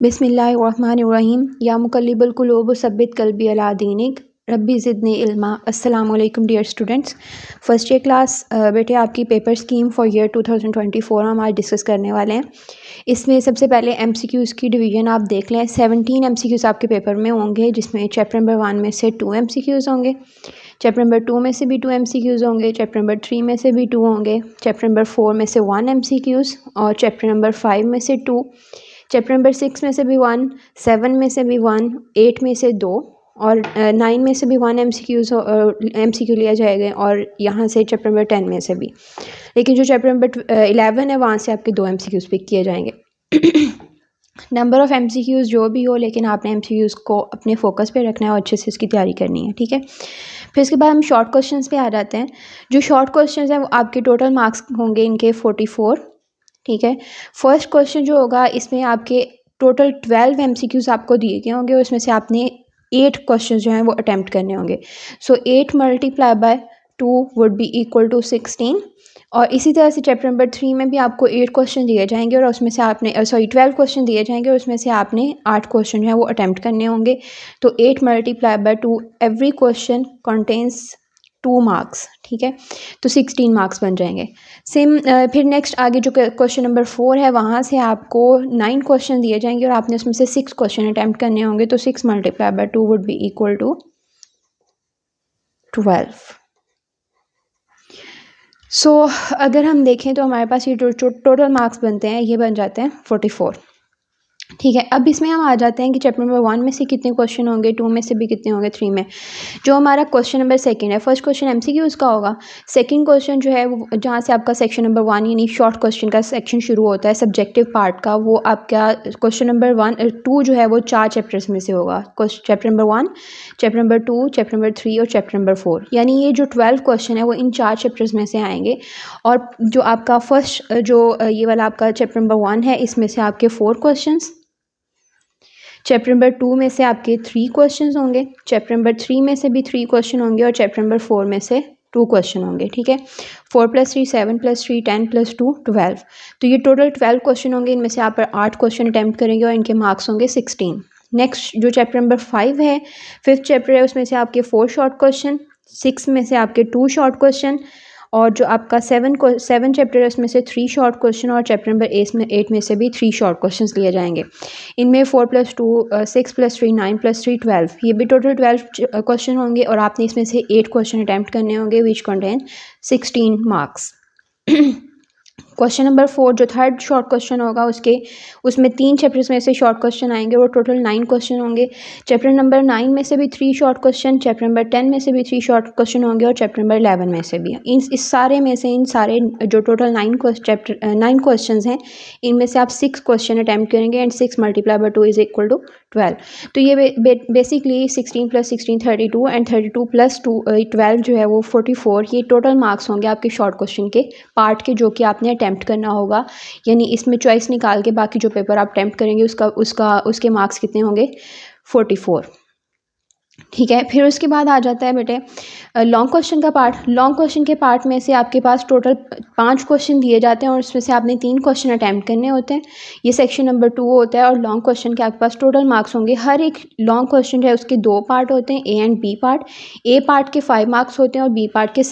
बिस्मिल्लाहिर्रहमानिर्रहीम या मुकल्लिबुल कुलूब सब्बित क़ल्बी अला दीनिक रब्बी ज़िदनी इल्मा। अस्सलामु अलैकुम dear students, first year class बेटे आपकी पेपर स्कीम फॉर ईयर 2024 हम आज डिस्कस करने वाले हैं। इसमें सबसे पहले एमसीक्यूज़ की डिवीज़न आप देख लें। 17 एमसीक्यूज़ आपके पेपर में होंगे, जिसमें चैप्टर नंबर 1 में से 2 एमसीक्यूज़ होंगे, चैप्टर नंबर 2 में से भी 2 एमसीक्यूज़ होंगे, चैप्टर नंबर 3 में से भी 2 होंगे, चैप्टर नंबर 4 में से 1 एमसीक्यूज़ और चैप्टर नंबर 5 में से 2, चैप्टर नंबर 6 में से भी 1, 7 में से भी 1, 8 में से 2 और 9 में से भी 1 एमसीक्यू लिया जाएगा और यहाँ से चैप्टर नंबर 10 में से भी। लेकिन जो चैप्टर नंबर 11 है वहाँ से आपके 2 एमसीक्यूज़ पिक किए जाएंगे। नंबर ऑफ़ एमसीक्यूज़ जो भी हो, लेकिन आपने एमसीक्यूज़ को अपने फोकस पे रखना है और अच्छे से इसकी तैयारी करनी है, ठीक है। फिर इसके बाद हम शॉर्ट क्वेश्चंस पे आ जाते हैं। जो शॉर्ट क्वेश्चंस हैं वो आपके टोटल मार्क्स होंगे इनके 44, ठीक है। फर्स्ट क्वेश्चन जो होगा इसमें आपके टोटल 12 एमसीक्यूज़ आपको दिए गए होंगे और उसमें से आपने 8 क्वेश्चन जो हैं वो अटैम्प्ट करने होंगे। So 8 multiply by 2 would be equal to 16। और इसी तरह से चैप्टर नंबर 3 में भी आपको 8 क्वेश्चन दिए जाएंगे और उसमें से आपने 12 क्वेश्चन दिए जाएंगे और उसमें से आपने 8 क्वेश्चन जो है वो अटैम्प्ट करने होंगे। तो 8 multiply by 2, every question contains 2 marks, ठीक है। तो 16 मार्क्स बन जाएंगे। सेम फिर नेक्स्ट आगे जो क्वेश्चन नंबर 4 है वहाँ से आपको 9 क्वेश्चन दिए जाएंगे और आपने उसमें से 6 क्वेश्चन अटैम्प्ट करने होंगे। तो 6 multiply by 2 would be equal to 12। So अगर हम देखें तो हमारे पास ये जो टोटल मार्क्स बनते हैं ये बन जाते हैं 44, ठीक है। अब इसमें हम आ जाते हैं कि चैप्टर नंबर 1 में से कितने क्वेश्चन होंगे, 2 में से भी कितने होंगे, 3 में। जो हमारा क्वेश्चन नंबर 2 है, फर्स्ट क्वेश्चन एमसीक्यूज़ का होगा। सेकंड क्वेश्चन जो है वो जहाँ से आपका सेक्शन नंबर 1 यानी शॉर्ट क्वेश्चन का सेक्शन शुरू होता है सब्जेक्टिव पार्ट का, वो आपका क्वेश्चन नंबर 2 जो है वो 4 चैप्टर्स में से होगा। Chapter number 1, chapter number 2, chapter number 3 और चैप्टर नंबर 4, यानी ये जो 12 क्वेश्चन है वो इन 4 चैप्टर्स में से आएंगे। और जो आपका फर्स्ट जो ये वाला आपका चैप्टर नंबर 1 है इसमें से आपके 4 क्वेश्चन, चैप्टर नंबर 2 में से आपके 3 क्वेश्चंस होंगे, चैप्टर नंबर 3 में से भी 3 क्वेश्चन होंगे और चैप्टर नंबर 4 में से 2 क्वेश्चन होंगे, ठीक है। 4 + 3 7 + 3 10 + 2 12। तो ये टोटल 12 क्वेश्चन होंगे। इनमें से आप 8 क्वेश्चन अटैम्प्ट करेंगे और इनके मार्क्स होंगे 16। नेक्स्ट जो चैप्टर नंबर 5 है, 5th चैप्टर है, उसमें से आपके 4 शॉर्ट क्वेश्चन, 6 में से आपके 2 शॉर्ट क्वेश्चन और जो आपका 7 चैप्टर है उसमें से 3 शॉर्ट क्वेश्चन और चैप्टर नंबर 8 में से भी 3 शॉर्ट क्वेश्चंस लिए जाएंगे। इनमें 4 + 2 6 + 3 9 + 3 12, ये भी टोटल 12 क्वेश्चन होंगे और आपने इसमें से 8 क्वेश्चन अटैम्प्ट करने होंगे which contain 16 marks. Question number 4 जो थर्ड शॉर्ट क्वेश्चन होगा उसमें 3 चैप्टर्स में से शॉर्ट क्वेश्चन आएंगे, वो टोटल 9 क्वेश्चन होंगे। चैप्टर नंबर 9 में से भी 3 शॉर्ट क्वेश्चन, चैप्टर नंबर 10 में से भी 3 शॉर्ट क्वेश्चन होंगे और चैप्टर नंबर 11 में से भी। इस सारे में से इन सारे जो टोटल 9 क्वेश्चन हैं इनमें से आप 6 क्वेश्चन अटैम्प्ट करेंगे and 6 multiply by 2 is equal to 12। तो ये बेसिकली 16 + 16 32 एंड 32 + 2 12 जो है वो 44, ये टोटल मार्क्स होंगे आपके शॉर्ट क्वेश्चन के पार्ट के, जो कि आपने अटैम्प्ट करना होगा। यानी इसमें चॉइस निकाल के बाकी जो पेपर आप अटैम्प्ट करेंगे उसके मार्क्स कितने होंगे 44, ठीक है। फिर उसके बाद आ जाता है बेटे लॉन्ग क्वेश्चन का पार्ट। लॉन्ग क्वेश्चन के पार्ट में से आपके पास टोटल 5 क्वेश्चन दिए जाते हैं और उसमें से आपने 3 क्वेश्चन अटैम्प्ट करने होते हैं। ये सेक्शन नंबर 2 होता है और लॉन्ग क्वेश्चन के आपके पास टोटल मार्क्स होंगे। हर एक लॉन्ग क्वेश्चन है उसके 2 पार्ट होते हैं, A and B part. A part के 5 मार्क्स होते हैं और बी पार्ट के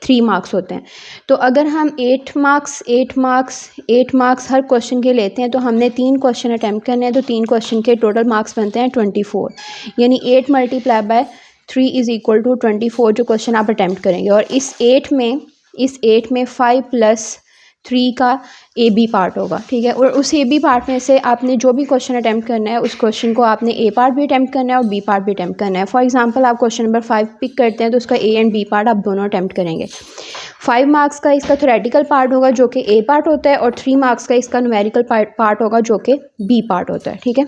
3 मार्क्स होते हैं। तो अगर हम 8 मार्क्स हर क्वेश्चन के लेते हैं तो हमने 3 क्वेश्चन अटैम्प्ट करने हैं, तो 3 क्वेश्चन के टोटल मार्क्स बनते हैं 24, यानी 8 multiply by 3 is equal to 24 जो क्वेश्चन आप अटैम्प्ट करेंगे। और इस 8 में 5 + 3 का ए बी पार्ट होगा, ठीक है। और उस ए बी पार्ट में से आपने जो भी क्वेश्चन अटैम्प्ट करना है उस क्वेश्चन को आपने ए पार्ट भी अटैम्प्ट करना है और बी पार्ट भी अटैम्प्ट करना है। फॉर एग्जांपल आप क्वेश्चन नंबर 5 पिक करते हैं तो उसका ए एंड बी पार्ट आप दोनों अटैम्प्ट करेंगे। 5 मार्क्स का इसका थ्योरेटिकल पार्ट होगा जो कि ए पार्ट होता है और 3 मार्क्स का इसका न्यूमेरिकल पार्ट होगा जो कि बी पार्ट होता है, ठीक है।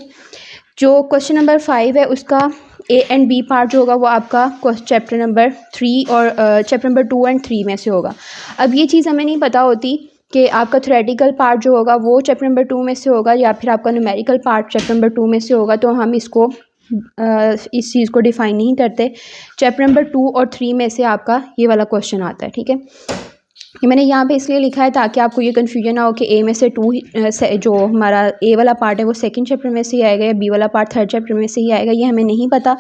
जो क्वेश्चन नंबर 5 है उसका ए एंड बी पार्ट जो होगा वो आपका चैप्टर नंबर 3 और चैप्टर नंबर 2 एंड 3 में से होगा। अब ये चीज़ हमें नहीं पता होती कि आपका थ्योरेटिकल पार्ट जो होगा वो चैप्टर नंबर 2 में से होगा या फिर आपका न्यूमेरिकल पार्ट चैप्टर नंबर 2 में से होगा, तो हम इस चीज़ को डिफ़ाइन नहीं करते। चैप्टर नंबर 2 और 3 में से आपका ये वाला क्वेश्चन आता है, ठीक है। ये मैंने यहाँ पे इसलिए लिखा है ताकि आपको ये कन्फ्यूजन ना हो कि ए में से टू जो हमारा ए वाला पार्ट है वो सेकंड चैप्टर में से ही आएगा या बी वाला पार्ट थर्ड चैप्टर में से ही आएगा, ये हमें नहीं पता।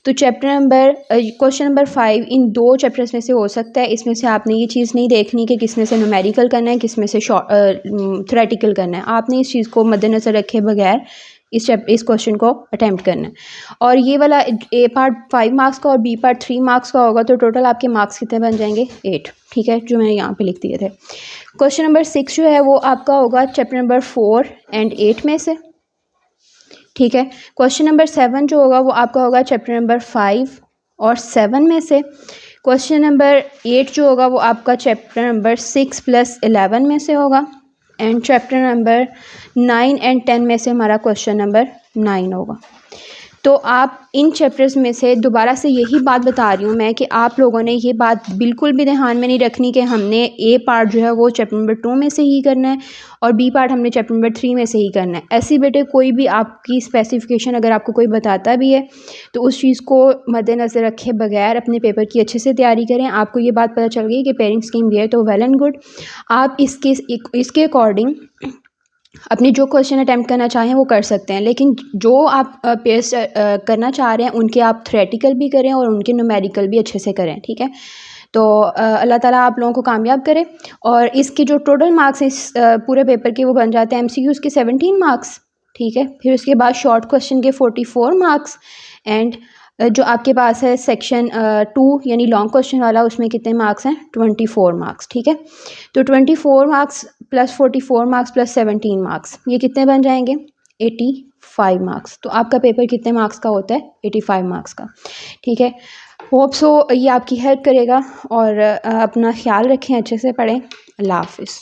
तो क्वेश्चन नंबर 5 इन 2 चैप्टर्स में से हो सकता है। इसमें से आपने ये चीज़ नहीं देखनी कि किस में से न्यूमेरिकल करना है, किस में से थ्योरेटिकल करना है। आपने इस चीज़ को मद्देनज़र रखे बगैर इस क्वेश्चन को अटैम्प्ट करना है। और ये वाला ए पार्ट 5 मार्क्स का और बी पार्ट 3 मार्क्स का होगा, तो टोटल आपके मार्क्स कितने बन जाएंगे 8, ठीक है, जो मैंने यहाँ पे लिख दिए थे। क्वेश्चन नंबर 6 जो है वो आपका होगा चैप्टर नंबर 4 एंड 8 में से, ठीक है। क्वेश्चन नंबर 7 जो होगा वो आपका होगा चैप्टर नंबर 5 और 7 में से। क्वेश्चन नंबर 8 जो होगा वो आपका चैप्टर नंबर 6 + 11 में से होगा। एंड चैप्टर नंबर 9 एंड 10 में से हमारा क्वेश्चन नंबर 9 होगा। तो आप इन चैप्टर्स में से दोबारा से यही बात बता रही हूँ मैं कि आप लोगों ने ये बात बिल्कुल भी ध्यान में नहीं रखनी कि हमने ए पार्ट जो है वो चैप्टर नंबर 2 में से ही करना है और बी पार्ट हमने चैप्टर नंबर 3 में से ही करना है। ऐसी बेटे कोई भी आपकी स्पेसिफिकेशन अगर आपको कोई बताता भी है तो उस चीज़ को मद्देनज़र रखे बगैर अपने पेपर की अच्छे से तैयारी करें। आपको ये बात पता चल गई कि पेयरिंग स्कीम ये है तो वेल एंड गुड, आप इसके अकॉर्डिंग अपने जो क्वेश्चन अटैम्प्ट करना चाहें वो कर सकते हैं। लेकिन जो आप पेयर्स करना चाह रहे हैं उनके आप थ्योरेटिकल भी करें और उनके न्यूमेरिकल भी अच्छे से करें, ठीक है। तो अल्लाह ताला आप लोगों को कामयाब करे। और इसके जो टोटल मार्क्स हैं इस पूरे पेपर के वो बन जाते हैं MCQs के 17 मार्क्स, ठीक है। फिर उसके बाद शॉर्ट क्वेश्चन के 44 मार्क्स एंड जो आपके पास है सेक्शन 2 यानी लॉन्ग क्वेश्चन वाला, उसमें कितने मार्क्स हैं 24 मार्क्स, ठीक है। तो 24 मार्क्स + 44 मार्क्स + 17 मार्क्स, ये कितने बन जाएंगे 85 मार्क्स। तो आपका पेपर कितने मार्क्स का होता है 85 मार्क्स का, ठीक है। होप सो ये आपकी हेल्प करेगा और अपना ख्याल रखें, अच्छे से पढ़ें। अल्लाह हाफिज़।